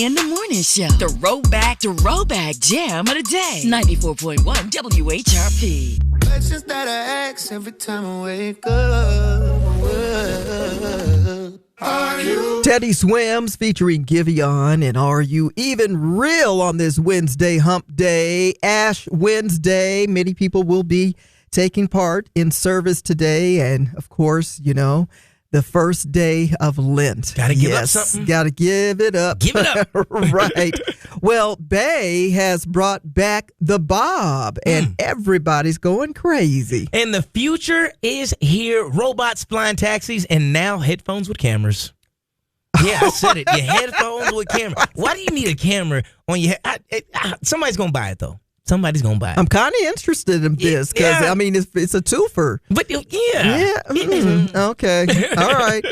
Toni in the Morning Show. The throwback jam of the day. 94.1 WHRP. Questions that I ask every time I wake up. Are you? Teddy Swims featuring Giveon and Are You Even Real on this Wednesday hump day, Ash Wednesday. Many people will be taking part in service today. And of course, you know, the first day of Lent. Gotta give up something. Gotta give it up. Give it up. Right. Well, Bay has brought back the bob, and everybody's going crazy. And the future is here. Robots flying taxis, and now headphones with cameras. Yeah, I said it. Your headphones with camera. Why do you need a camera on your head? Somebody's going to buy it, though. Somebody's going to buy it. I'm kind of interested in this because, I mean, it's a twofer. But, Yeah. Okay. All right.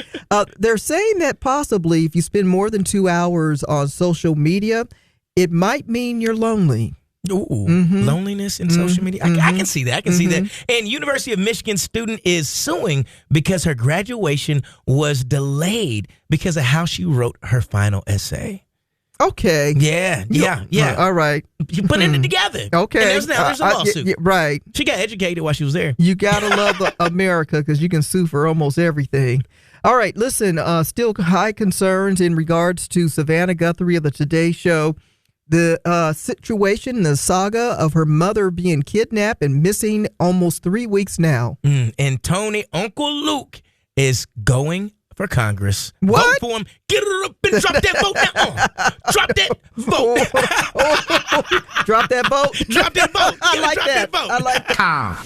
They're saying that possibly if you spend more than 2 hours on social media, it might mean you're lonely. Ooh, loneliness in social media. I can see that. I can see that. And University of Michigan student is suing because her graduation was delayed because of how she wrote her final essay. Okay. Yeah. All right. You put it together. Okay. And there's a lawsuit. Right. She got educated while she was there. You got to love America because you can sue for almost everything. All right. Listen, still high concerns in regards to Savannah Guthrie of the Today Show. The situation, the saga of her mother being kidnapped and missing almost 3 weeks now. And Toni, Uncle Luke, is going for Congress. What? Vote for him. Get her up and drop that vote now. Drop that vote. Drop that vote. Drop that vote. I like that. Vote. I like that.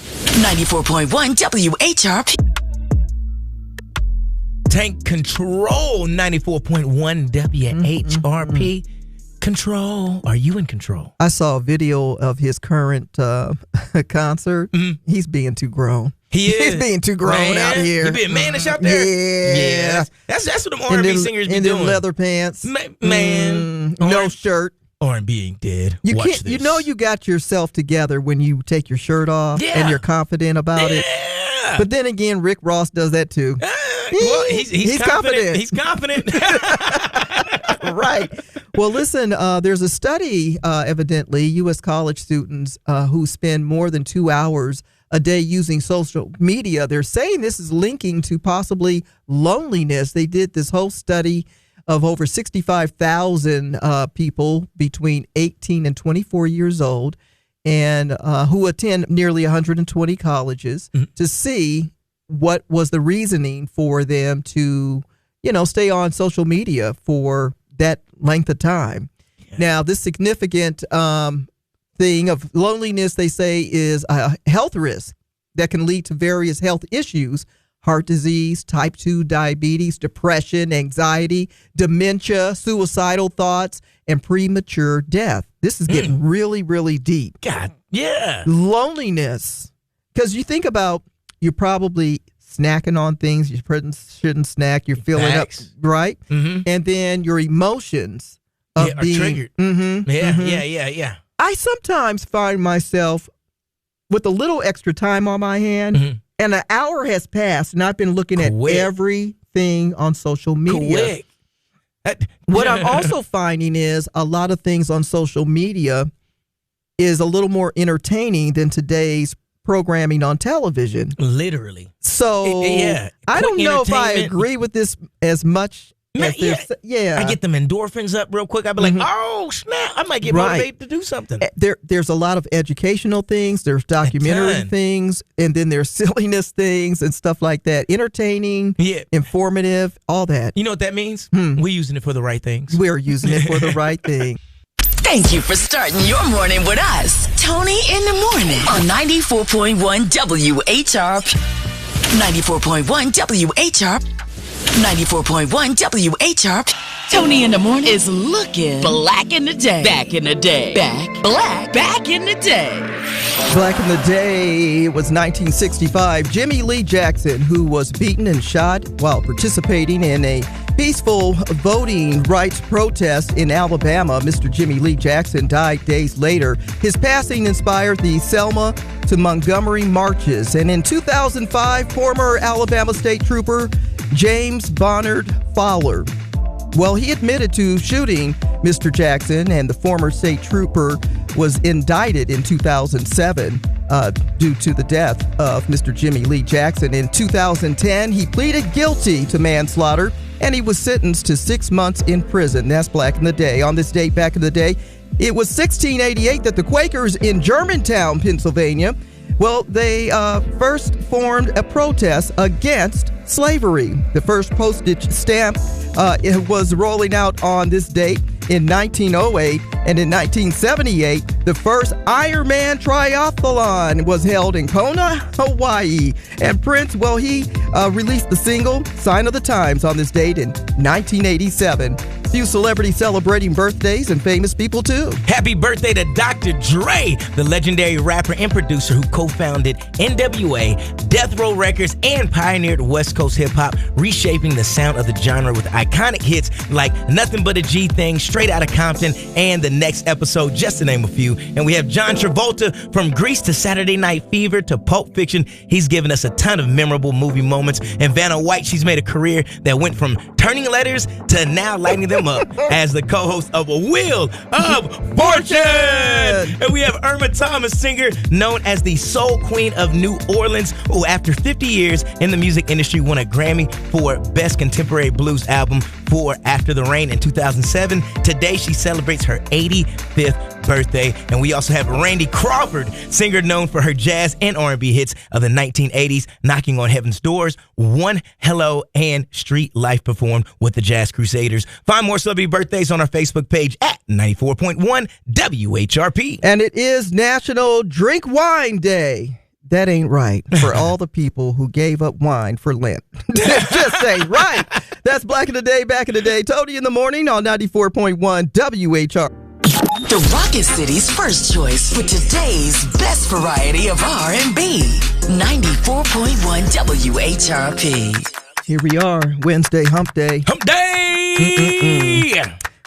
94.1 WHRP. Tank Control, 94.1 WHRP. Control. Are you in control? I saw a video of his current concert. He's being too grown. He's being too grown out here. He being mannish out there. Yeah. That's what them R&B singers be doing. In leather pants. Man. No shirt. R&B dead. You Watch can't. this. You know you got yourself together when you take your shirt off and you're confident about it. But then again, Rick Ross does that too. Well, he's confident. He's confident. Right. Well, listen, there's a study, evidently, U.S. college students who spend more than 2 hours a day using social media. They're saying this is linking to possibly loneliness. They did this whole study of over 65,000 people between 18 and 24 years old and who attend nearly 120 colleges to see what was the reasoning for them to, stay on social media for that length of time. Yeah. Now, this significant thing of loneliness, they say, is a health risk that can lead to various health issues: heart disease, type 2 diabetes, depression, anxiety, dementia, suicidal thoughts, and premature death. This is getting really, really deep. God, yeah. Loneliness. Because you think about, you're probably snacking on things you shouldn't snack. You're feeling up, right? And then your emotions of being triggered. Yeah. I sometimes find myself with a little extra time on my hand, and an hour has passed, and I've been looking at everything on social media. What I'm also finding is a lot of things on social media is a little more entertaining than today's programming on television. Literally. So I don't know if I agree with this as much. I get them endorphins up real quick. I'd be like, oh, snap. I might get motivated to do something. There's a lot of educational things. There's documentary things. And then there's silliness things and stuff like that. Entertaining, informative, all that. You know what that means? We're using it for the right things. We're using it for the right thing. Thank you for starting your morning with us. Toni in the Morning on 94.1 WHRP. 94.1 WHRP. 94.1 WHRP. Toni in the Morning is looking black in the day. Back in the day. Back in the day. Back in the day, it was 1965. Jimmy Lee Jackson, who was beaten and shot while participating in a peaceful voting rights protest in Alabama. Mr. Jimmy Lee Jackson died days later. His passing inspired the Selma to Montgomery marches. And in 2005, former Alabama State Trooper James Bonnard Fowler Well, he admitted to shooting Mr. Jackson, and the former state trooper was indicted in 2007 due to the death of Mr. Jimmy Lee Jackson. In 2010, he pleaded guilty to manslaughter, and he was sentenced to 6 months in prison. That's back in the day. On this date back in the day, it was 1688 that the Quakers in Germantown, Pennsylvania, well, they first formed a protest against slavery. The first postage stamp it was rolling out on this date in 1908, and in 1978, the first Ironman triathlon was held in Kona, Hawaii. And Prince, well, he released the single Sign of the Times on this date in 1987. Few celebrities celebrating birthdays and famous people too. Happy birthday to Dr. Dre, the legendary rapper and producer who co-founded NWA, Death Row Records, and pioneered West Coast hip-hop, reshaping the sound of the genre with iconic hits like Nothing But a G Thing, Straight Outta Compton, and The Next Episode, just to name a few. And we have John Travolta, from Grease to Saturday Night Fever to Pulp Fiction. He's given us a ton of memorable movie moments. And Vanna White, she's made a career that went from turning letters to now lighting them up as the co-host of A Wheel of Fortune. And we have Irma Thomas, singer known as the Soul Queen of New Orleans, who after 50 years in the music industry won a Grammy for Best Contemporary Blues Album for After the Rain in 2007. Today she celebrates her 85th birthday. And we also have Randy Crawford, singer known for her jazz and R&B hits of the 1980s, Knocking on Heaven's Doors, One Hello, and Street Life, performed with the Jazz Crusaders. Find more celebrity birthdays on our Facebook page at 94.1 WHRP. And it is National Drink Wine Day. That ain't right for all the people who gave up wine for Lent. Just ain't right. That's Black in the Day, Back in the Day. Tony in the morning on 94.1 WHR. The Rocket City's first choice for today's best variety of R&B. 94.1 WHRP. Here we are, Wednesday, Hump Day. Hump Day!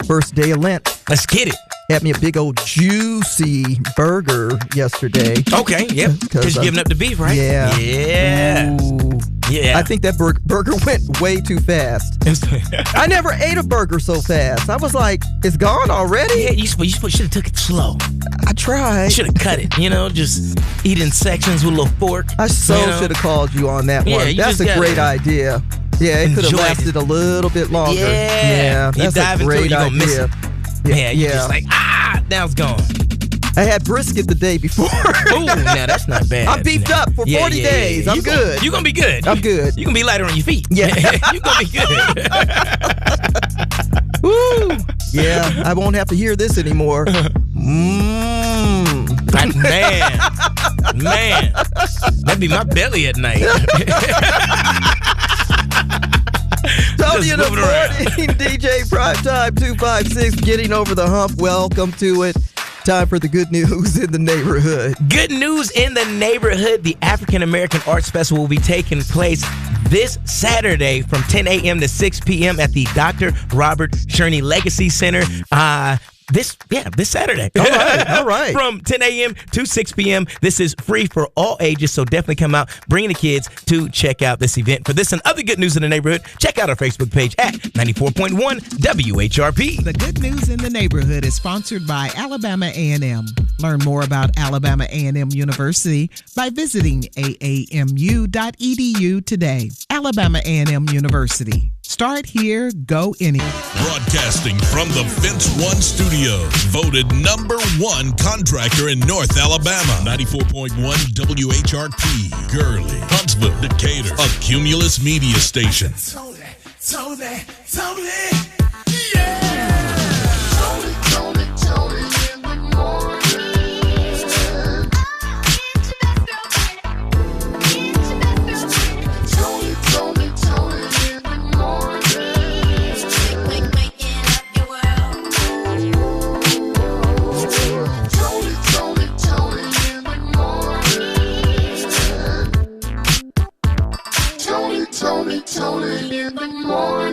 First day of Lent. Let's get it. Had me a big old juicy burger yesterday. Okay, yeah. Because you're giving up the beef, right? Yeah. Yeah. Ooh. Yeah. I think that burger went way too fast. I never ate a burger so fast. I was like, it's gone already? Yeah, you should have took it slow. I tried. Should have cut it, just eat in sections with a little fork. I should have called you on that one. That's a great idea. Yeah, it could have lasted a little bit longer. Yeah. That's a great idea. You're going to miss it. Yeah, you're just like, now it's gone. I had brisket the day before. Ooh, now that's not bad. I'm beefed up for 40 days. I'm good. You're going to be good. I'm good. You're going to be lighter on your feet. Yeah. You're going to be good. Woo. Yeah, I won't have to hear this anymore. Man. That'd be my belly at night. Tony in the morning, DJ Primetime 256, getting over the hump. Welcome to it. Time for the good news in the neighborhood. Good news in the neighborhood. The African American Arts Festival will be taking place this Saturday from 10 a.m. to 6 p.m. at the Dr. Robert Sherney Legacy Center. This Saturday. All right. From 10 a.m. to 6 p.m. This is free for all ages, so definitely come out, bring the kids to check out this event. For this and other good news in the neighborhood, check out our Facebook page at 94.1 WHRP. The Good News in the Neighborhood is sponsored by Alabama A&M. Learn more about Alabama A&M University by visiting aamu.edu today. Alabama A&M University. Start here, go anywhere. Broadcasting from the Fence One Studios, voted #1 contractor in North Alabama. 94.1 WHRP, Gurley, Huntsville, Decatur, a Cumulus media station. Tony, Tony in the morning.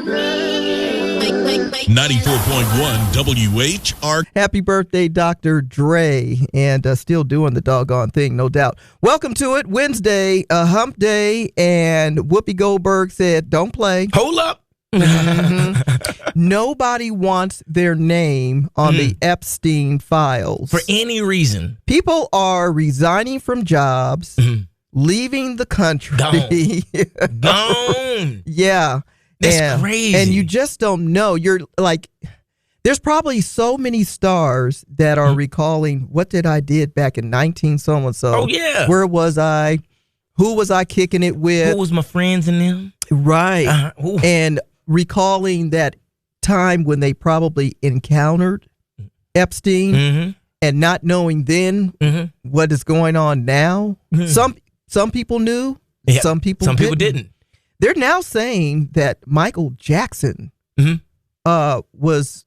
94.1 WHRP. Happy birthday, Dr. Dre, and still doing the doggone thing, no doubt. Welcome to it, Wednesday, Hump Day, and Whoopi Goldberg said, don't play. Hold up. Nobody wants their name on the Epstein files. For any reason. People are resigning from jobs, leaving the country. Gone. Yeah. That's crazy. And you just don't know. You're like, there's probably so many stars that are recalling, what did I did back in 19 so-and-so? Oh, yeah. Where was I? Who was I kicking it with? Who was my friends in them? Right. And recalling that time when they probably encountered Epstein and not knowing then what is going on now. Some people knew, some people didn't. They're now saying that Michael Jackson was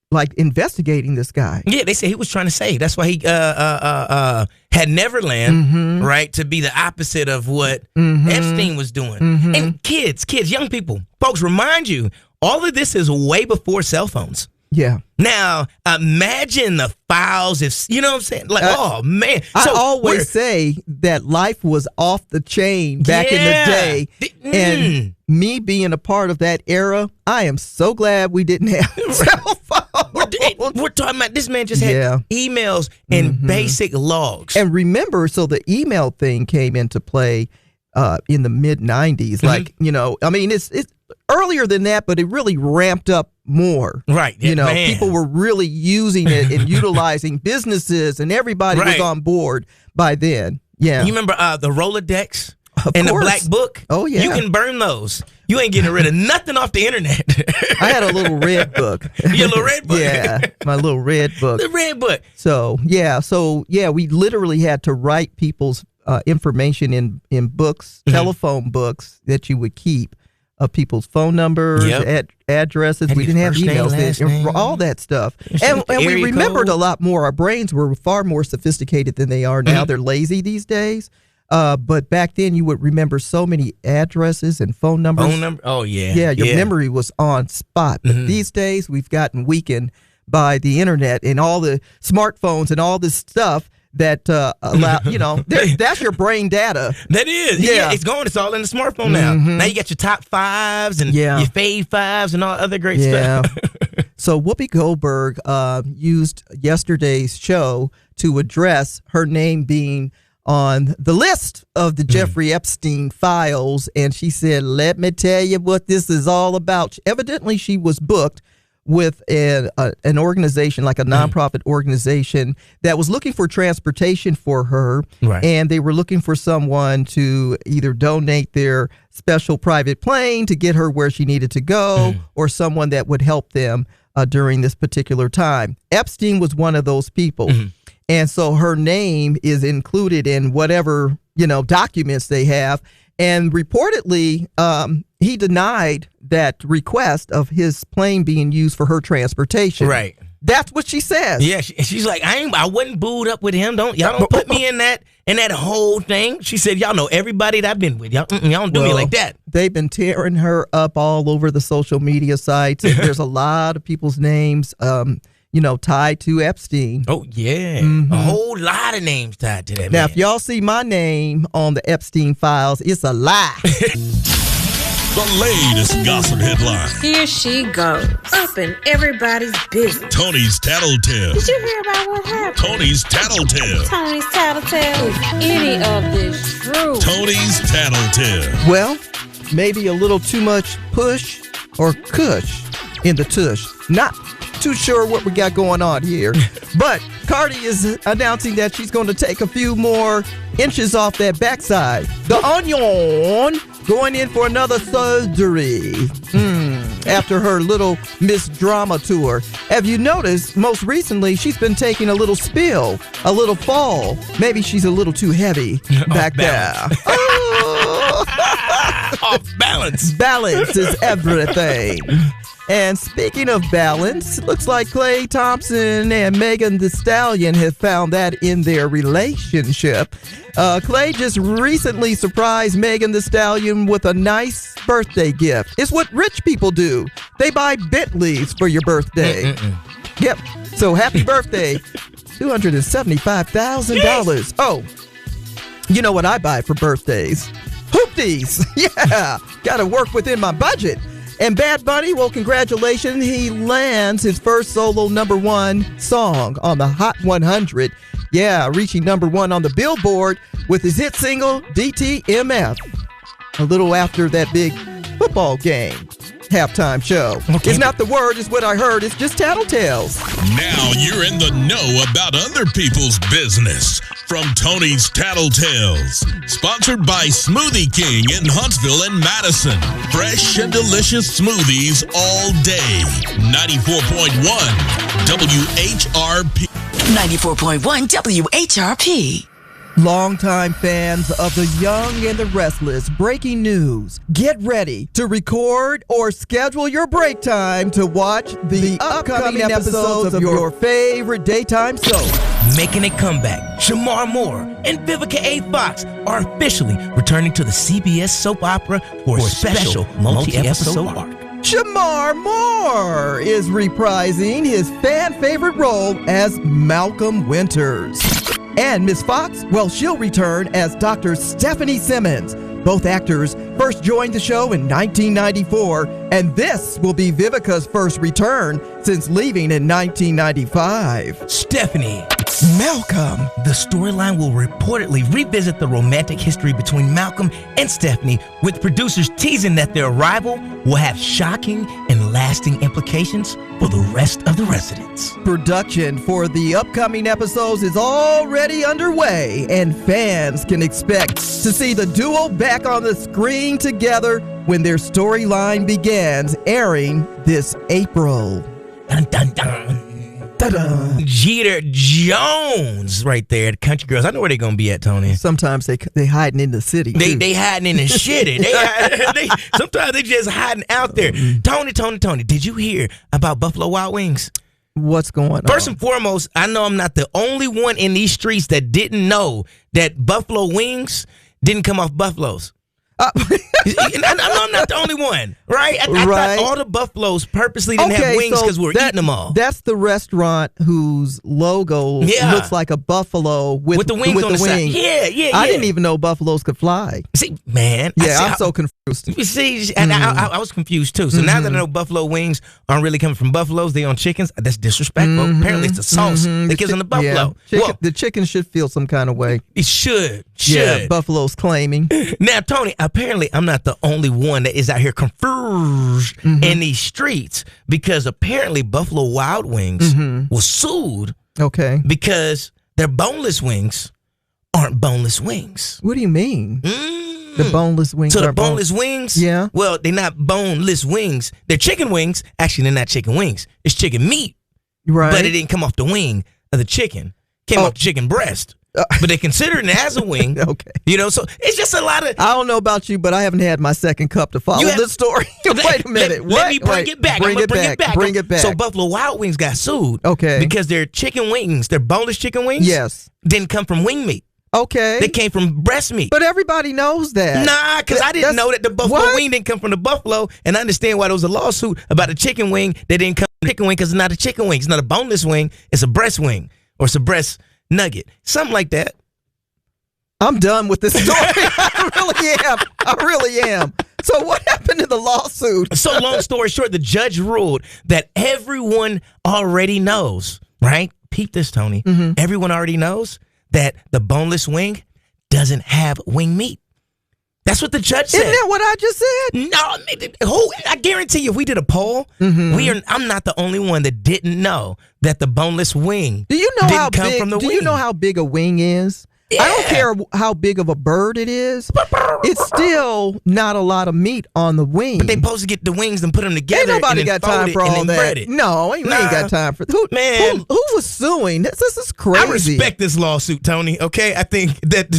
like investigating this guy. Yeah, they say he was trying to say. That's why he had Neverland, right, to be the opposite of what Epstein was doing. And kids, young people, folks, remind you, all of this is way before cell phones. Yeah. Now, imagine the files, if you know what I'm saying? Like, oh, man. So I always say that life was off the chain back in the day. And me being a part of that era, I am so glad we didn't have cell phones. We're talking about, this man just had emails and basic logs. And remember, so the email thing came into play in the mid-90s. Like, you know, I mean, it's earlier than that, but it really ramped up more. Right. You know, people were really using it and utilizing businesses, and everybody was on board by then. Yeah. You remember the Rolodex and the Black Book? Oh, yeah. You can burn those. You ain't getting rid of nothing off the internet. I had a little red book. Your little red book? Yeah, my little red book. The red book. So, we literally had to write people's information in books, telephone books that you would keep. Of people's phone numbers, addresses. We didn't have emails then, all that stuff. And we remembered a lot more. Our brains were far more sophisticated than they are now. They're lazy these days. But back then, you would remember so many addresses and phone numbers. Oh, yeah. Yeah, your memory was on spot. But these days, we've gotten weakened by the internet and all the smartphones and all this stuff that allow, you know, that's your brain data. That is. Yeah, it's gone. It's all in the smartphone now. Now you got your top fives and your fave fives and all other great stuff. So Whoopi Goldberg used yesterday's show to address her name being on the list of the Jeffrey Epstein files. And she said, let me tell you what this is all about. Evidently, she was booked with an organization, like a nonprofit organization, that was looking for transportation for her. Right. And they were looking for someone to either donate their special private plane to get her where she needed to go, or someone that would help them during this particular time. Epstein was one of those people. And so her name is included in whatever, you know, documents they have. And reportedly, he denied that request of his plane being used for her transportation. Right. That's what she says. Yeah, she's like, I wasn't booed up with him. Y'all don't put me in that whole thing. She said, y'all know everybody that I've been with. Y'all don't do me like that. They've been tearing her up all over the social media sites. And there's a lot of people's names, you know, tied to Epstein. Oh, yeah. A whole lot of names tied to that. Now, if y'all see my name on the Epstein files, it's a lie. The latest gossip headline. Here she goes, up in everybody's business. Toni's Tattletale. Did you hear about what happened? Toni's Tattletale. Toni's Tattletale. Is any of this true? Toni's Tattletale. Well, maybe a little too much push or cush in the tush. Not too sure what we got going on here. But Cardi is announcing that she's going to take a few more inches off that backside. The onion going in for another surgery after her Little Miss Drama tour. Have you noticed, most recently, she's been taking a little spill, a little fall. Maybe she's a little too heavy back there. Off balance. Balance is everything. And speaking of balance, looks like Klay Thompson and Megan Thee Stallion have found that in their relationship. Klay just recently surprised Megan Thee Stallion with a nice birthday gift. It's what rich people do. They buy Bentleys for your birthday. Yep. So happy birthday. $275,000. Oh, you know what I buy for birthdays? Hoopties. Yeah. Got to work within my budget. And Bad Bunny, well, congratulations. He lands his first solo #1 song on the Hot 100. Yeah, reaching #1 on the Billboard with his hit single, DTMF. A little after that big football game halftime show. Okay. It's not the word, it's what I heard. It's just tattletales. Now you're in the know about other people's business. From Tony's Tattletales. Sponsored by Smoothie King in Huntsville and Madison. Fresh and delicious smoothies all day. 94.1 WHRP. 94.1 WHRP. Longtime fans of the Young and the Restless, breaking news. Get ready to record or schedule your break time to watch the upcoming episodes of your favorite daytime soap. Making a comeback, Shamar Moore and Vivica A. Fox are officially returning to the CBS soap opera for a special multi-episode arc. Shamar Moore is reprising his fan-favorite role as Malcolm Winters. And Miss Fox, well, she'll return as Dr. Stephanie Simmons. Both actors first joined the show in 1994, and this will be Vivica's first return since leaving in 1995. Stephanie. Malcolm. The storyline will reportedly revisit the romantic history between Malcolm and Stephanie, with producers teasing that their arrival will have shocking and lasting implications for the rest of the residents. Production for the upcoming episodes is already underway, and fans can expect to see the duo back on the screen together when their storyline begins, airing this April. Dun, dun, dun. Ta-da. Jeter Jones right there, the Country Girls. I know where they're going to be at, Tony. Sometimes they hiding in the city, too. They hiding in the shitty. Sometimes they just hiding out there. Tony, did you hear about Buffalo Wild Wings? What's going on? First and foremost, I know I'm not the only one in these streets that didn't know that Buffalo Wings didn't come off buffaloes. I know I'm not the only one, right? I thought all the buffaloes purposely didn't have wings because we're eating them all. That's the restaurant whose logo looks like a buffalo with the wings on the side. Yeah. I didn't even know buffaloes could fly. See, man. I'm so confused. You see, and I was confused too. So now that I know buffalo wings aren't really coming from buffaloes, they on chickens. That's disrespectful. Apparently, it's the sauce that gives them the buffalo. Yeah. The chicken should feel some kind of way. It should. Yeah, buffalo's claiming. Now, Tony, apparently I'm not the only one that is out here confused in these streets, because apparently Buffalo Wild Wings was sued because their boneless wings aren't boneless wings. What do you mean? The boneless wings So the boneless wings? Yeah. Well, they're not boneless wings. They're chicken wings. Actually, they're not chicken wings. It's chicken meat. Right. But it didn't come off the wing of the chicken. It came off the chicken breast. But they consider it as a wing. Okay. You know, so it's just a lot of... I don't know about you, but I haven't had my second cup to follow this story. Wait a minute. Let me bring it back. Bring it back. So Buffalo Wild Wings got sued. Okay. Because their chicken wings, their boneless chicken wings, didn't come from wing meat. Okay. They came from breast meat. But everybody knows that. Nah, because I didn't know that the buffalo wing didn't come from the buffalo, and I understand why there was a lawsuit about a chicken wing that didn't come from the chicken wing, because it's not a chicken wing. It's not a boneless wing. It's a breast wing, or it's a breast nugget. Something like that. I'm done with this story. I really am. So what happened in the lawsuit? So long story short, the judge ruled that everyone already knows, right? Peep this, Tony. Everyone already knows that the boneless wing doesn't have wing meat. That's what the judge said. Isn't that what I just said? No, I guarantee you, if we did a poll, I'm not the only one that didn't know that the boneless wing didn't come from the wing. Do you know how big a wing is? Yeah. I don't care how big of a bird it is. It's still not a lot of meat on the wing. But they supposed to get the wings and put them together. Ain't nobody got time for all that. No, we ain't got time for that. Who was suing? This is crazy. I respect this lawsuit, Tony. Okay, I think that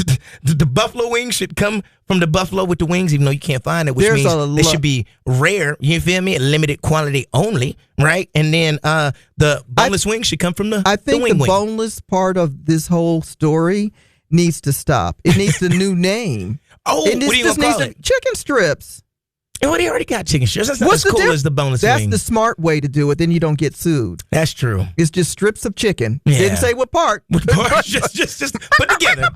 the buffalo wings should come from the buffalo with the wings, even though you can't find it, which means they should be rare. You feel me? Limited quantity only, right? And then the boneless wings should come from the I think the boneless part of this whole story needs to stop. It needs a new name. What are you going to call it? Chicken strips. Well, they already got chicken strips. That's not as cool as the boneless wing. That's the smart way to do it. Then you don't get sued. That's true. It's just strips of chicken. Yeah. Didn't say what part. Just put together.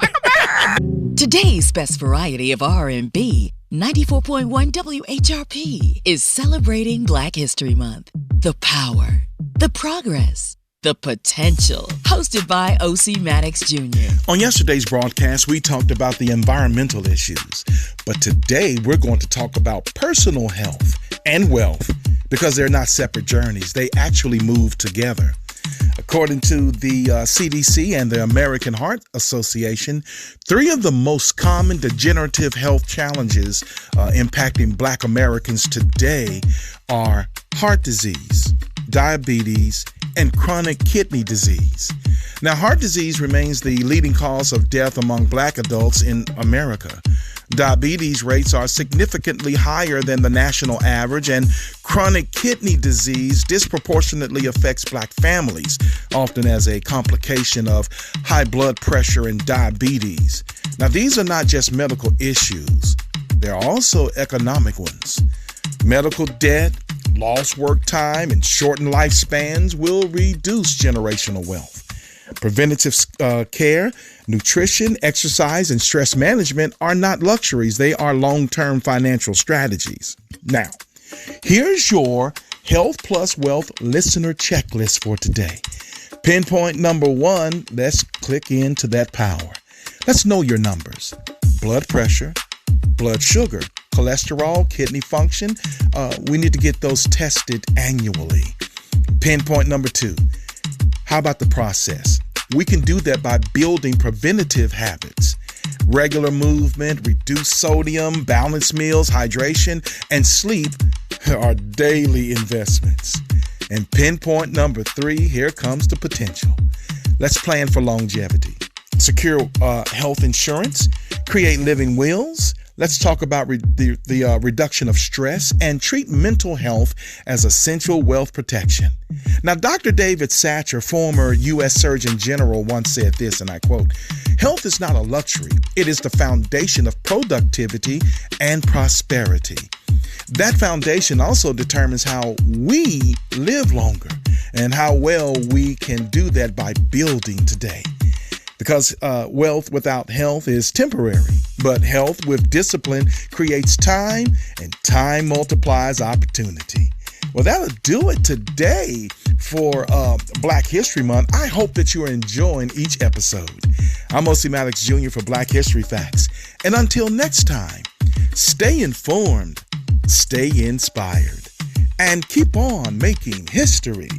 Today's best variety of R&B 94.1 WHRP is celebrating Black History Month. The power, the progress, the potential. Hosted by O.C. Maddox Jr. On yesterday's broadcast, we talked about the environmental issues. But today, we're going to talk about personal health and wealth because they're not separate journeys. They actually move together. According to the CDC and the American Heart Association, 3 of the most common degenerative health challenges impacting Black Americans today are heart disease, diabetes, and chronic kidney disease. Now, heart disease remains the leading cause of death among Black adults in America. Diabetes rates are significantly higher than the national average, and chronic kidney disease disproportionately affects Black families, often as a complication of high blood pressure and diabetes. Now, these are not just medical issues. They're also economic ones. Medical debt, lost work time, and shortened lifespans will reduce generational wealth. Preventative care, nutrition, exercise, and stress management are not luxuries. They are long-term financial strategies. Now, here's your Health Plus Wealth listener checklist for today. Pinpoint number 1, let's click into that power. Let's know your numbers. Blood pressure, blood sugar, cholesterol, kidney function. We need to get those tested annually. Pinpoint number 2. How about the process? We can do that by building preventative habits. Regular movement, reduced sodium, balanced meals, hydration, and sleep are daily investments. And pinpoint number 3, here comes the potential. Let's plan for longevity. Secure health insurance, create living wills. Let's talk about the reduction of stress and treat mental health as essential wealth protection. Now, Dr. David Satcher, former U.S. Surgeon General, once said this, and I quote, "Health is not a luxury. It is the foundation of productivity and prosperity." That foundation also determines how we live longer and how well we can do that by building today. Because wealth without health is temporary, but health with discipline creates time, and time multiplies opportunity. Well, that'll do it today for Black History Month. I hope that you are enjoying each episode. I'm O.C. Maddox Jr. for Black History Facts. And until next time, stay informed, stay inspired, and keep on making history.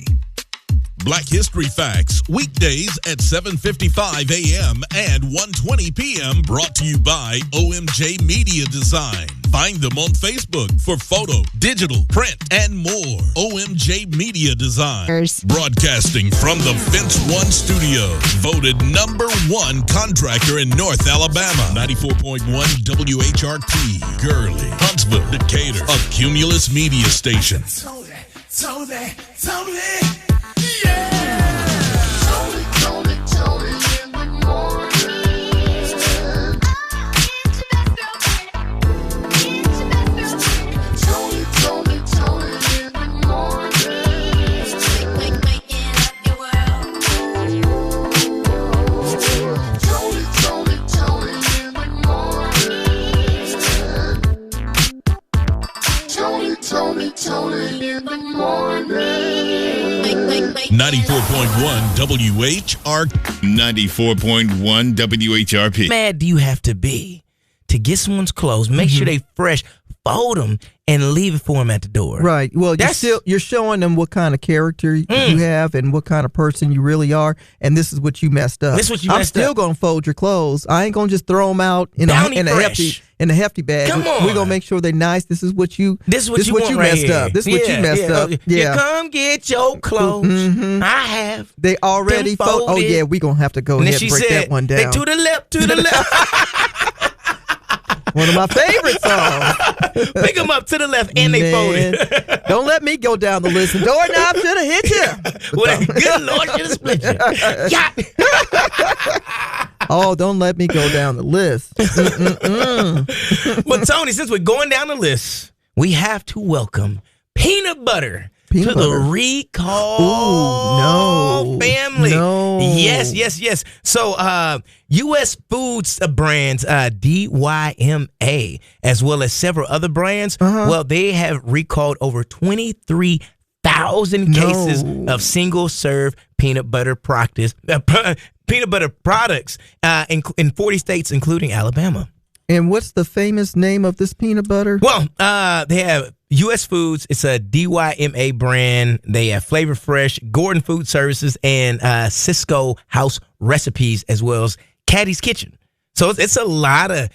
Black History Facts, weekdays at 7:55 a.m. and 1:20 p.m. Brought to you by OMJ Media Design. Find them on Facebook for photo, digital, print, and more. OMJ Media Design. Broadcasting from the Fence One studio. Voted number 1 contractor in North Alabama. 94.1 WHRP. Gurley, Huntsville, Decatur. A Cumulus media station. Toni. Toni in the morning. 94.1 WHRP. 94.1 WHRP. Mad do you have to be to get someone's clothes, make sure they fresh, fold them, and leave it for them at the door? Right. Well, you're showing them what kind of character you have and what kind of person you really are, and this is what you messed up. I'm still gonna fold your clothes. I ain't gonna just throw them out in a hefty bag. Come on. We're gonna make sure they're nice. This is what you messed up. This is what you messed up. You come get your clothes. I have. They already folded. Oh yeah, we're gonna have to go ahead and break that one down. To the left. One of my favorite songs. Pick them up to the left and they folded. Don't let me go down the list. The doorknob should have hit you. Well, good Lord, should have split you. Oh, don't let me go down the list. Well, Toni, since we're going down the list, we have to welcome Peanut Butter to the Recall family. No. Yes. So, U.S. Foods brands, DYMA, as well as several other brands, well, they have recalled over 23,000 cases of single-serve peanut butter products in 40 states, including Alabama. And what's the famous name of this peanut butter? Well, they have U.S. Foods. It's a DYMA brand. They have Flavor Fresh, Gordon Food Services, and Cisco House Recipes, as well as Caddy's Kitchen. So it's a lot of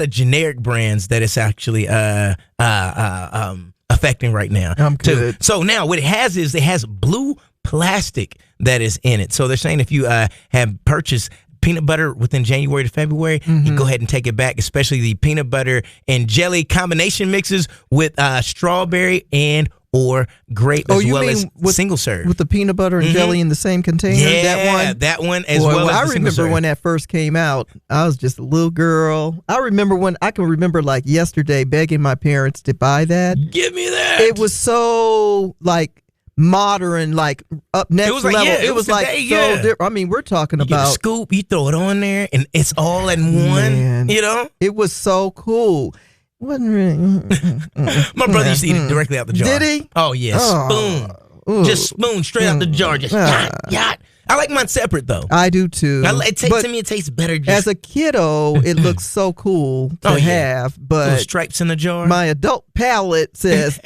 generic brands that it's actually affecting right now. I'm good. So now what it has blue plastic that is in it. So they're saying if you have purchased peanut butter within January to February, you go ahead and take it back, especially the peanut butter and jelly combination mixes with strawberry and or grape, as well as single serve. With the peanut butter and jelly in the same container? Yeah, that one as well as I remember when that first came out, I was just a little girl. I can remember like yesterday begging my parents to buy that. Give me that. It was so like modern, like up next was like, level. yeah, it was like today, so yeah. I mean, we're talking You get a about scoop, you throw it on there, and it's all in one. Man. You know, it was so cool. Wasn't really. my brother used to eat it directly out the jar. Did he? Oh yeah, spoon, just spoon straight out the jar, just yacht. I like mine separate though. I do too. To me, it tastes better. Just, as a kiddo, it looks so cool to have, but little stripes in the jar. My adult palate says,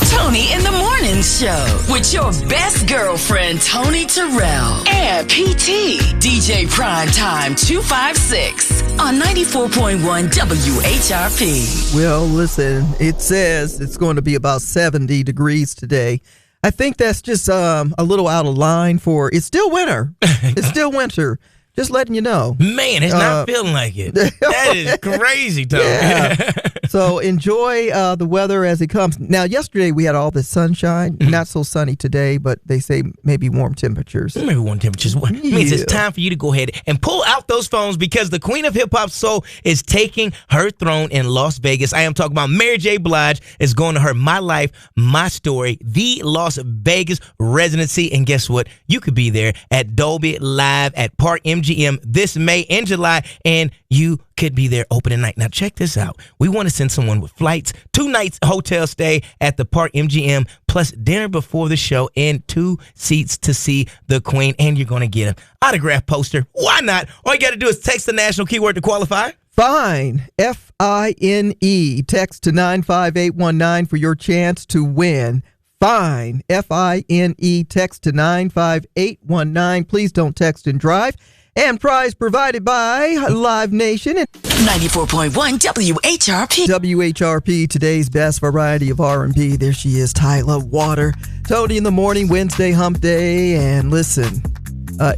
Toni in the Morning Show with your best girlfriend, Toni Terrell, and PT, DJ Primetime 256 on 94.1 WHRP. Well, listen, it says it's going to be about 70 degrees today. I think that's just a little out of line it's still winter. It's still winter. Just letting you know. Man, it's not feeling like it. That is crazy, Tony. Yeah. So enjoy the weather as it comes. Now, yesterday we had all this sunshine. Not so sunny today, but they say maybe warm temperatures. Maybe warm temperatures. Means it's time for you to go ahead and pull out those phones because the queen of hip-hop soul is taking her throne in Las Vegas. I am talking about Mary J. Blige is going to her My Life, My Story, the Las Vegas residency. And guess what? You could be there at Dolby Live at Park MGM this May and July, and you could be there opening night. Now check this out. We want to send someone with flights, 2 nights hotel stay at the Park MGM, plus dinner before the show and 2 seats to see the queen. And you're going to get an autograph poster. Why not? All you got to do is text the national keyword to qualify. Fine, F-I-N-E. Text to 95819 for your chance to win. Fine, F-I-N-E. Text to 95819. Please don't text and drive. And prize provided by Live Nation and 94.1 WHRP. WHRP, today's best variety of R&B. There she is, Tyler Water. Toni in the Morning, Wednesday hump day. And listen,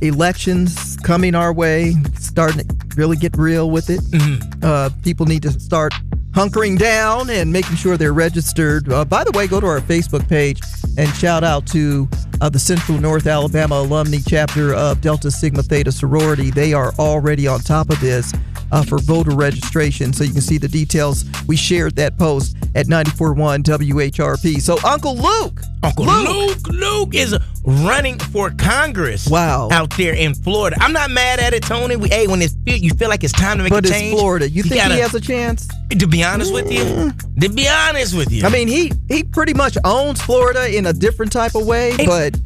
elections coming our way, starting to really get real with it. People need to start hunkering down and making sure they're registered. By the way, go to our Facebook page and shout out to the Central North Alabama Alumni Chapter of Delta Sigma Theta Sorority. They are already on top of this for voter registration. So you can see the details. We shared that post at 94.1 WHRP. So Uncle Luke is running for Congress. Wow. Out there in Florida. I'm not mad at it, Tony. When you feel like it's time to make a change. But it's Florida. You think he has a chance? To be honest with you. I mean, he pretty much owns Florida in a different type of way,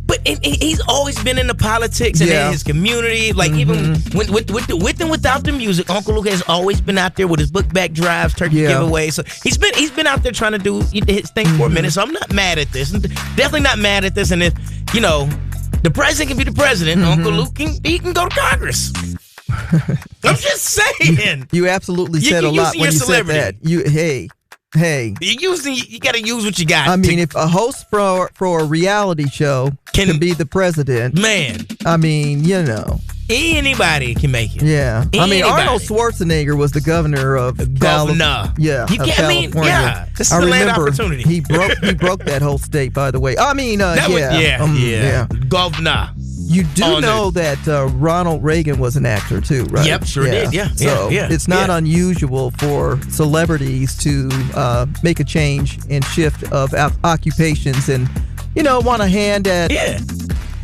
but he's always been in the politics and in his community. Like even with and without the music, Uncle Luke has always been out there with his book bag drives, turkey giveaways. So he's been out there trying to do his thing for a minute. So I'm not mad at this. Definitely not mad at this. And if the president can be the president, Uncle Luke can go to Congress. I'm just saying. You absolutely said a lot when you said that. Hey. You got to use what you got. I mean, if a host for a reality show can be the president, man. I mean, anybody can make it. Yeah. I mean, Arnold Schwarzenegger was the governor of California. Yeah. This is I the land remember opportunity. He broke that whole state, by the way. I mean, Governor. You do know that Ronald Reagan was an actor too, right? Yep, sure did. Yeah. So it's not unusual for celebrities to make a change and shift of occupations and want a hand at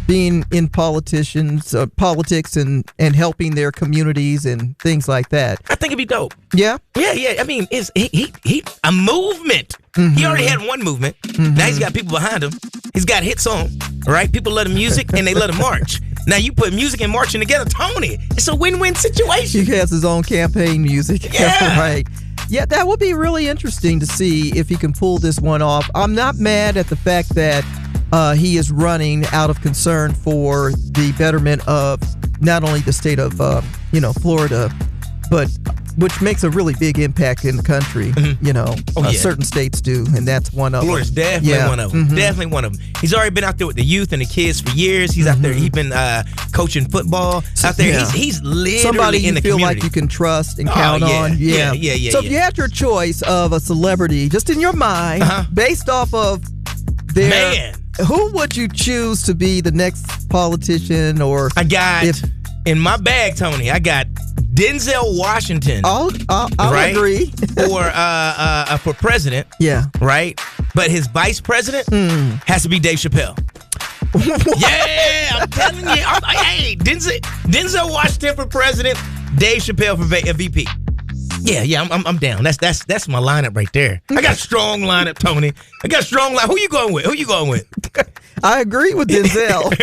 being in politics and helping their communities and things like that. I think it'd be dope. Yeah? Yeah. I mean, it's he a movement. Mm-hmm. He already had one movement. Now he's got people behind him. He's got hit song, right? People love the music and they love the march. Now you put music and marching together, Tony. It's a win-win situation. He has his own campaign music. Yeah. Right. Yeah, that would be really interesting to see if he can pull this one off. I'm not mad at the fact that he is running out of concern for the betterment of not only the state of Florida, but which makes a really big impact in the country. Certain states do, and that's one of them. Florida's definitely one of them. Definitely one of them. He's already been out there with the youth and the kids for years. He's out there. He's been coaching football out there. Yeah. He's literally somebody in the you feel community. like you can trust and count on. Yeah. So if you had your choice of a celebrity, just in your mind, based off of their, Man. who would you choose to be the next politician? Or I got in my bag, Tony. I got Denzel Washington. I'll right? agree. for president. Yeah. Right? But his vice president has to be Dave Chappelle. Yeah, I'm telling you. Hey, Denzel Washington for president, Dave Chappelle for VP. Yeah, I'm down. That's my lineup right there. I got a strong lineup, Tony. I got a strong line. Who you going with? I agree with Denzel.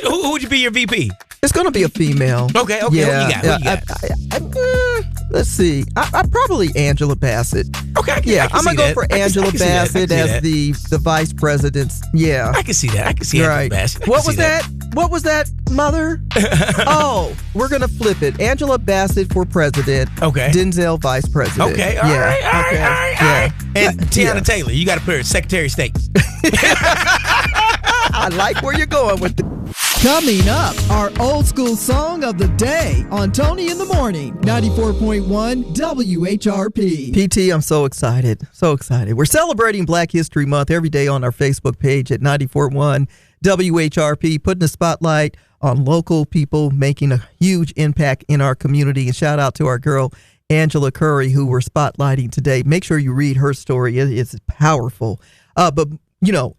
Who would you be your VP? It's going to be a female. Okay. Yeah, Who you got? Let's see. I probably Angela Bassett. Okay. I'm going to go for Angela Bassett as the vice president. Yeah. I can see that. I can see Angela Bassett. What was that? What was that, Mother? Oh, we're going to flip it. Angela Bassett for president. Okay. Denzel vice president. Okay. All right. And Tiana Taylor, you got to put her Secretary of State. I like where you're going with it. Coming up, our old school song of the day on Tony in the Morning, 94.1 WHRP. PT, I'm so excited. So excited. We're celebrating Black History Month every day on our Facebook page at 94.1 WHRP, putting a spotlight on local people making a huge impact in our community. And shout out to our girl, Angela Curry, who we're spotlighting today. Make sure you read her story. It's powerful. But,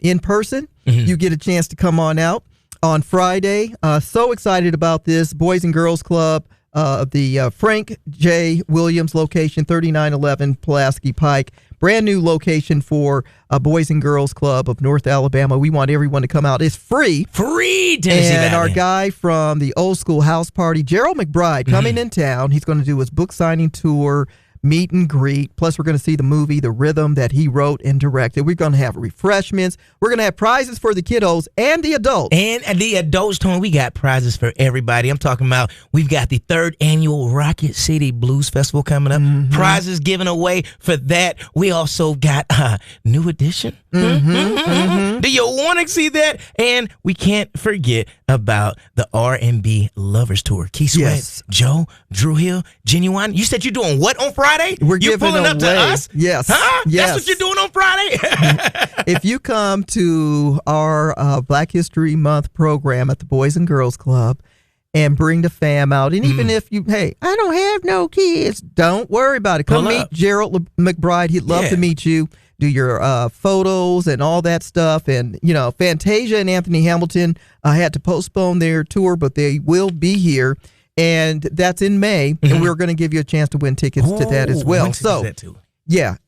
in person, you get a chance to come on out on Friday. So excited about this. Boys and Girls Club, the Frank J. Williams location, 3911 Pulaski Pike. Brand new location for Boys and Girls Club of North Alabama. We want everyone to come out. It's free. Free, Tennessee And Valley. our guy from the Old School House Party, Gerald McBride, coming in town. He's going to do his book signing tour, meet and greet. Plus, we're going to see the movie, The Rhythm, that he wrote and directed. We're going to have refreshments. We're going to have prizes for the kiddos and the adults. And the adults, Tony, we got prizes for everybody. I'm talking about we've got the 3rd annual Rocket City Blues Festival coming up. Prizes given away for that. We also got a new edition. Do you want to see that? And we can't forget about the R&B Lovers Tour. Key Sweat, Joe, Drew Hill, Genuine. You said you're doing what on Friday? You're pulling giving up to away. us? Yes. Huh? Yes. That's what you're doing on Friday? If you come to our Black History Month program at the Boys and Girls Club and bring the fam out, and even if I don't have no kids, don't worry about it. Come meet Gerald McBride. He'd love to meet you. Do your photos and all that stuff. And, Fantasia and Anthony Hamilton had to postpone their tour, but they will be here. And that's in May. And we're going to give you a chance to win tickets to that as well. So,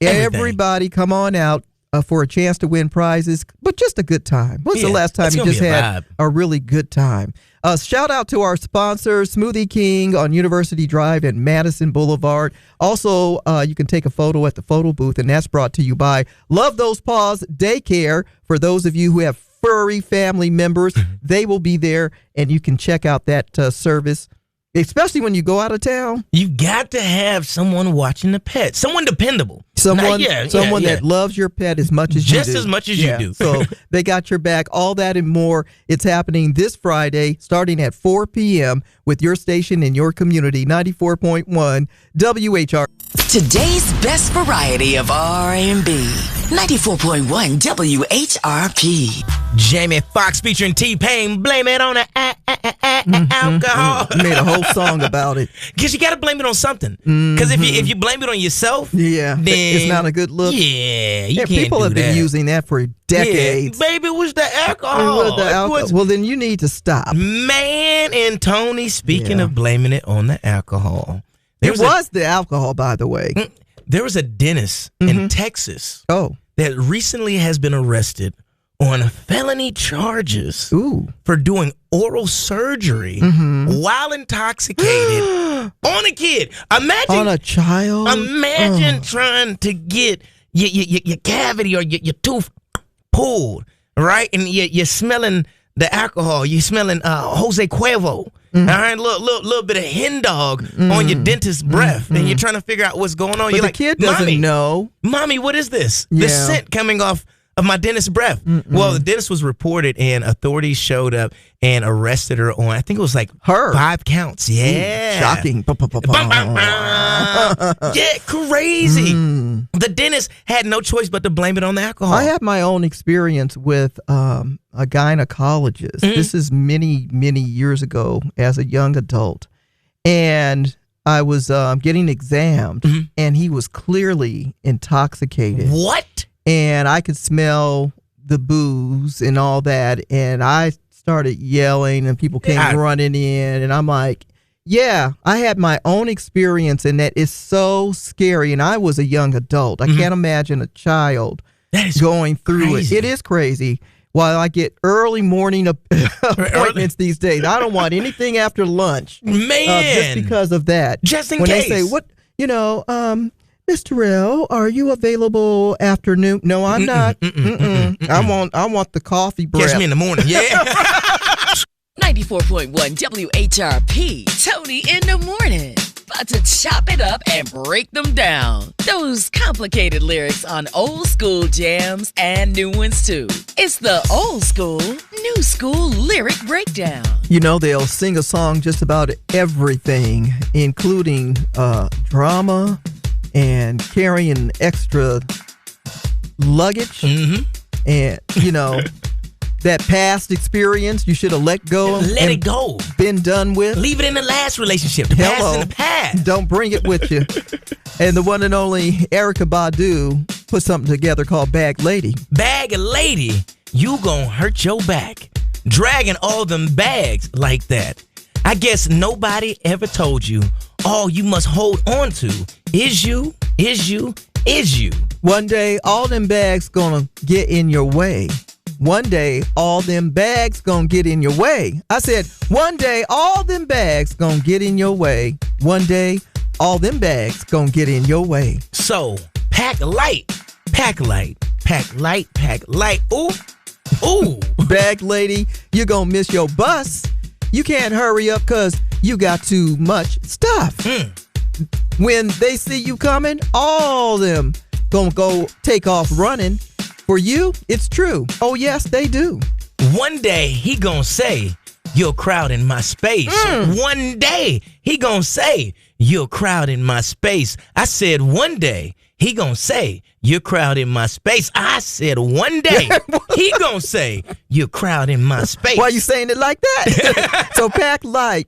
everybody come on out for a chance to win prizes, but just a good time. When's the last time you just had a really good time? Shout out to our sponsors, Smoothie King on University Drive and Madison Boulevard. Also, you can take a photo at the photo booth, and that's brought to you by Love Those Paws Daycare. For those of you who have furry family members, they will be there, and you can check out that service. Especially when you go out of town. You got to have someone watching the pet. Someone dependable. Someone that loves your pet as much as you do. Just as much as you do. So they got your back. All that and more. It's happening this Friday starting at 4 p.m. with your station in your community, 94.1 WHR. Today's best variety of R&B, 94.1 WHRP. Jamie Foxx featuring T-Pain, Blame It on the alcohol. Made a whole song about it. Because you got to blame it on something. Because if you blame it on yourself, then it's not a good look. Yeah, you can't people do have been that. using that for decades. Yeah, baby, it was the alcohol. Well, then you need to stop. Man, and Tony, speaking of blaming it on the alcohol. It was the alcohol, by the way. There was a dentist in Texas that recently has been arrested on felony charges for doing oral surgery while intoxicated on a kid. Imagine on a child. Imagine trying to get your cavity or your tooth pulled, right? And you're smelling the alcohol. You're smelling Jose Cuervo. All right, little bit of hen dog on your dentist's breath, and you're trying to figure out what's going on. But you're the like, kid doesn't know. Mommy, what is this? The scent coming off of my dentist's breath. Well, the dentist was reported, and authorities showed up and arrested her on, I think it was like 5 counts. Yeah. Ooh, shocking. Yeah, crazy. The dentist had no choice but to blame it on the alcohol. I had my own experience with a gynecologist. This is many, many years ago as a young adult. And I was getting examined, and he was clearly intoxicated. What? And I could smell the booze and all that. And I started yelling, and people came running in. And I'm like, yeah, I had my own experience, and that is so scary. And I was a young adult. I can't imagine a child going through it. It is crazy. While I get early morning appointments these days, I don't want anything after lunch. Man. Just because of that. Just in when case. When they say, what, Miss Terrell, are you available afternoon? No, I'm not. I want the coffee breath. Catch me in the morning. Yeah. 94.1 WHRP, Tony in the morning. About to chop it up and break them down. Those complicated lyrics on old school jams and new ones too. It's the old school, new school lyric breakdown. You know, they'll sing a song just about everything, including drama and carrying extra luggage. And, that past experience you should have let go of. Let it go. Been done with. Leave it in the last relationship. The past in the past. Don't bring it with you. And the one and only Erykah Badu put something together called Bag Lady. Bag Lady, you gonna hurt your back. Dragging all them bags like that. I guess nobody ever told you all you must hold on to is you. One day, all them bags gonna get in your way. One day, all them bags gonna get in your way. I said, one day, all them bags gonna get in your way. One day, all them bags gonna get in your way. So, pack light. Ooh. Bag lady, you gonna miss your bus. You can't hurry up because you got too much stuff. When they see you coming, all them gonna go take off running. For you, it's true. Oh, yes, they do. One day, he gonna say, you're crowding my space. One day, he gonna say, you're crowding my space. I said, one day, he gonna say, you're crowding my space. I said, one day, he gonna say, you're crowding my space. Why are you saying it like that? So pack light.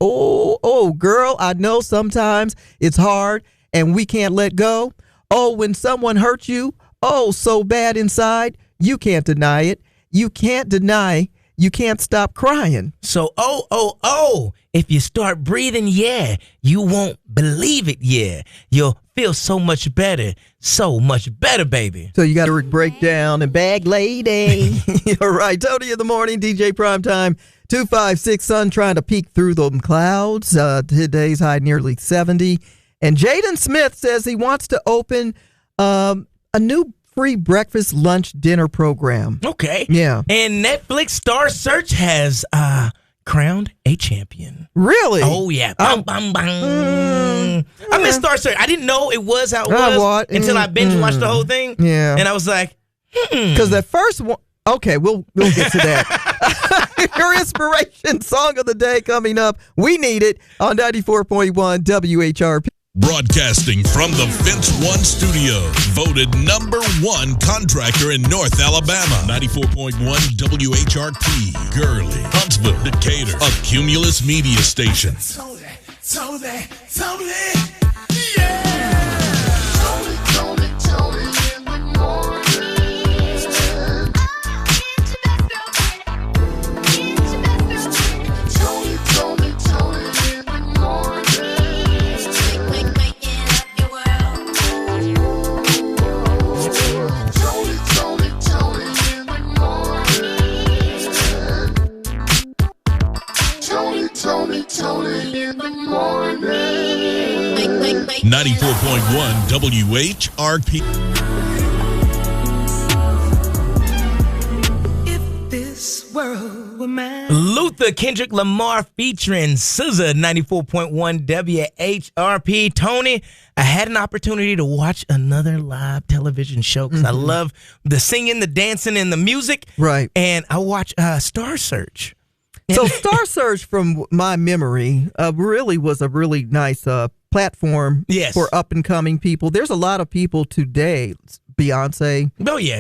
Oh, girl, I know sometimes it's hard and we can't let go. Oh, when someone hurts you, oh, so bad inside, you can't deny it. You can't deny, you can't stop crying. So, if you start breathing, you won't believe it, you'll feel so much better, baby. So you got to break down and Bag Lady. All right, Tony in the morning, DJ Primetime, 256 sun trying to peek through them clouds. Today's high nearly 70. And Jaden Smith says he wants to open a new free breakfast, lunch, dinner program. Okay. Yeah. And Netflix Star Search has crowned a champion. Really? Oh, yeah. I missed Star Search. I didn't know it was how it was until I binge watched the whole thing. Yeah. And I was like, Because that first one, okay, we'll get to that. Your inspiration song of the day coming up. We need it on 94.1 WHRP. Broadcasting from the Fence One studio, voted number one contractor in North Alabama. 94.1 WHRP, Gurley, Huntsville, Decatur, a Cumulus media station. Tony, yeah! Tony in the morning. Tony in the morning. Waking up your world. Tony in the morning. Tony in the morning. 94.1 WHRP. If this world were mine. Luther Kendrick Lamar featuring SZA, 94.1 WHRP. Tony, I had an opportunity to watch another live television show because I love the singing, the dancing, and the music. Right. And I watched Star Search. So Star Search, from my memory, really was a really nice platform for up and coming people. There's a lot of people today, Beyonce. Oh yeah.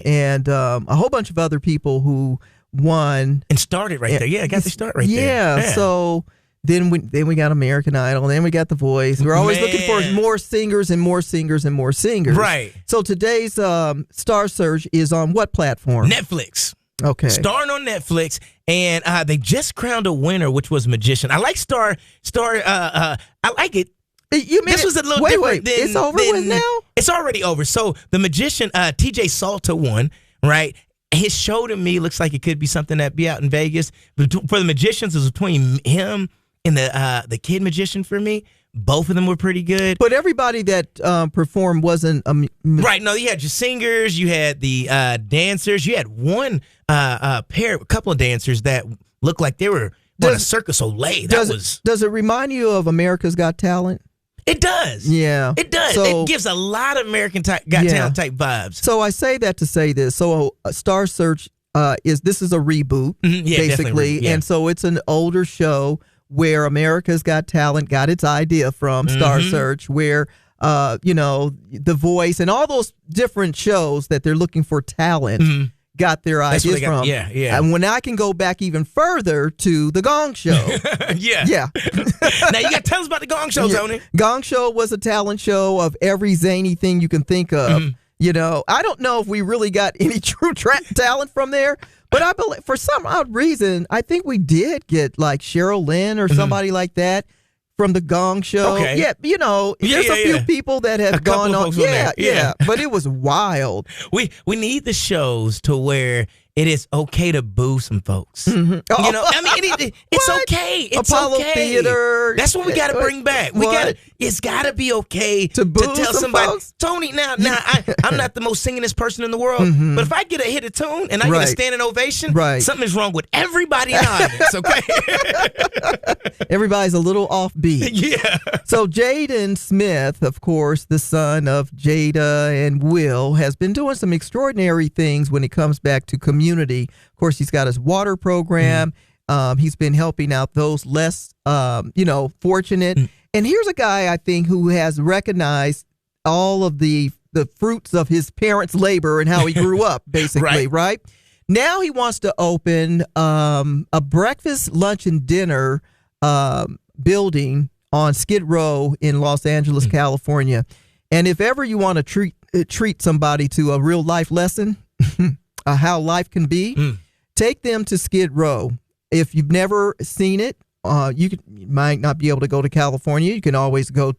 And a whole bunch of other people who won and started right there. Yeah, I got to start right there. Yeah. So then we got American Idol, then we got The Voice. We're always looking for more singers and more singers and more singers. Right. So today's Star Search is on what platform? Netflix. Okay. Starring on Netflix, and they just crowned a winner, which was Magician. I like Star. I like it. This was a little different than... It's over with now? It's already over. So the Magician, TJ Salter won, right? His show to me looks like it could be something that'd be out in Vegas. But for the Magicians, it was between him and the Kid Magician for me. Both of them were pretty good. But everybody that performed wasn't... right. No, you had your singers, you had the dancers. You had one a couple of dancers that looked like they were on a Circus Soleil. Does it remind you of America's Got Talent? It does. Yeah. It does. So, it gives a lot of American Got Talent type vibes. So I say that to say this. So Star Search is a reboot, basically. Yeah. And so it's an older show where America's Got Talent got its idea from, Star Search, where, The Voice and all those different shows that they're looking for talent got their ideas from. Yeah. And when I can go back even further to The Gong Show. Yeah. Now you got to tell us about The Gong Show, Tony. Gong Show was a talent show of every zany thing you can think of. I don't know if we really got any true talent from there. But I believe for some odd reason, I think we did get like Cheryl Lynn or somebody like that from the Gong Show. Okay. Yeah, there's a few people that have gone on. Yeah. But it was wild. We need the shows to where it is okay to boo some folks. It's okay. It's Apollo okay. Theater. That's what we got to bring back. It's got to be okay to boo tell some somebody, folks? Tony, I'm not the most singingest person in the world, but if I get a hit a tune and I get a standing ovation, something is wrong with everybody in the audience, okay? Everybody's a little offbeat. Yeah. So Jaden Smith, of course, the son of Jada and Will, has been doing some extraordinary things when it comes back to community. Of course, he's got his water program. He's been helping out those less, fortunate. And here's a guy, I think, who has recognized all of the fruits of his parents' labor and how he grew up, basically, right? Now he wants to open a breakfast, lunch, and dinner building on Skid Row in Los Angeles, California. And if ever you want to treat somebody to a real life lesson, how life can be, take them to Skid Row. If you've never seen it, you might not be able to go to California. You can always go,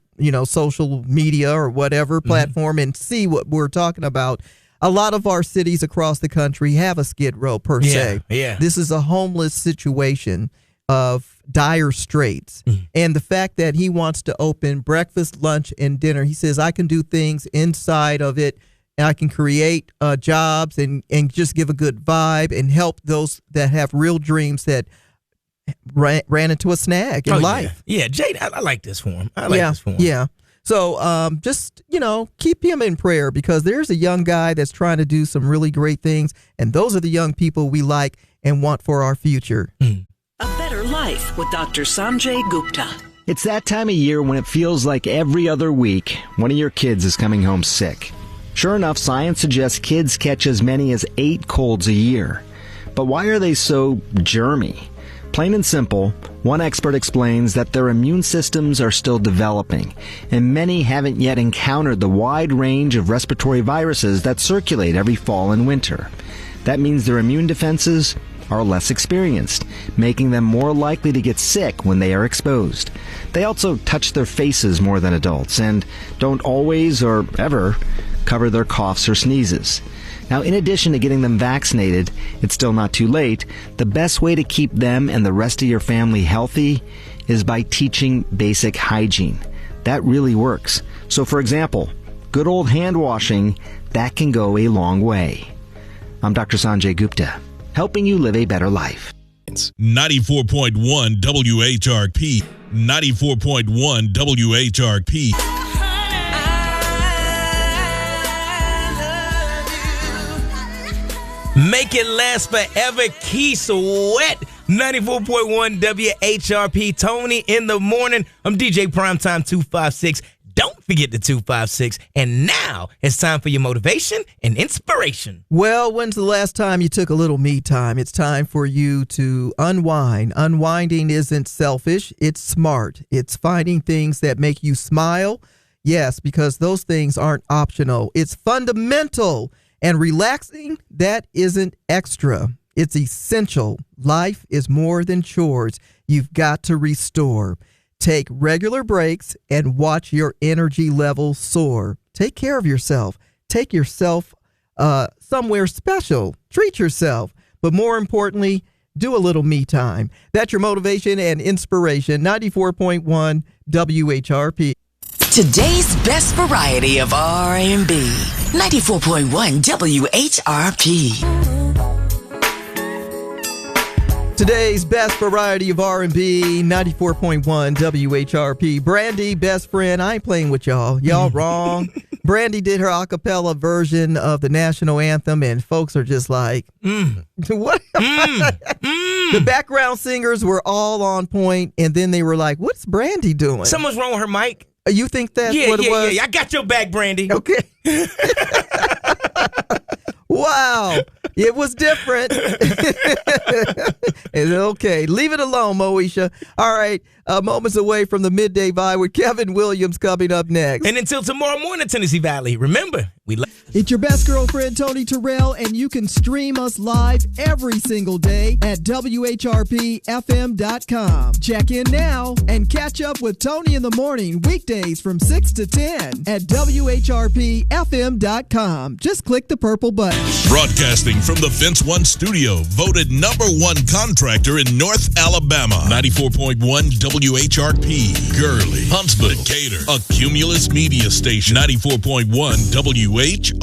social media or whatever platform and see what we're talking about. A lot of our cities across the country have a Skid Row per se. Yeah. This is a homeless situation of dire straits. And the fact that he wants to open breakfast, lunch, and dinner, he says, I can do things inside of it. And I can create jobs and just give a good vibe and help those that have real dreams that ran into a snag in life. Yeah, Jade, I like this for him. Yeah. So just, keep him in prayer because there's a young guy that's trying to do some really great things. And those are the young people we like and want for our future. A better life with Dr. Sanjay Gupta. It's that time of year when it feels like every other week, one of your kids is coming home sick. Sure enough, science suggests kids catch as many as 8 colds a year. But why are they so germy? Plain and simple, one expert explains that their immune systems are still developing, and many haven't yet encountered the wide range of respiratory viruses that circulate every fall and winter. That means their immune defenses are less experienced, making them more likely to get sick when they are exposed. They also touch their faces more than adults and don't always or ever cover their coughs or sneezes. Now, in addition to getting them vaccinated, it's still not too late. The best way to keep them and the rest of your family healthy is by teaching basic hygiene. That really works. So, for example, good old hand washing, that can go a long way. I'm Dr. Sanjay Gupta, helping you live a better life. 94.1 WHRP. 94.1 WHRP. Make it last forever. Key Sweat. 94.1 WHRP. Tony in the morning. I'm DJ Primetime 256. Don't forget the 256. And now it's time for your motivation and inspiration. Well, when's the last time you took a little me time? It's time for you to unwind. Unwinding isn't selfish. It's smart. It's finding things that make you smile. Yes, because those things aren't optional. It's fundamental. And relaxing, that isn't extra. It's essential. Life is more than chores. You've got to restore. Take regular breaks and watch your energy level soar. Take care of yourself. Take yourself somewhere special. Treat yourself. But more importantly, do a little me time. That's your motivation and inspiration. 94.1 WHRP. Today's best variety of R&B. 94.1 WHRP. Today's best variety of R&B, 94.1 WHRP. Brandy, best friend. I ain't playing with y'all. Y'all wrong. Brandy did her a cappella version of the national anthem, and folks are just like, what? The background singers were all on point, and then they were like, what's Brandy doing? Something's wrong with her mic. You think that's what it was? Yeah. I got your back, Brandy. Okay. Wow. It was different. Okay. Leave it alone, Moesha. All right. Moments away from the midday vibe with Kevin Williams coming up next. And until tomorrow morning, Tennessee Valley, remember, we love. It's your best girlfriend, Toni Terrell, and you can stream us live every single day at WHRPFM.com. Check in now and catch up with Toni in the morning, weekdays from 6 to 10 at WHRPFM.com. Just click the purple button. Broadcasting from the Fence One studio, voted #1 contractor in North Alabama. 94.1 WHRP, Gurley, Huntsville, Decatur, a Cumulus media station. 94.1 WHRP.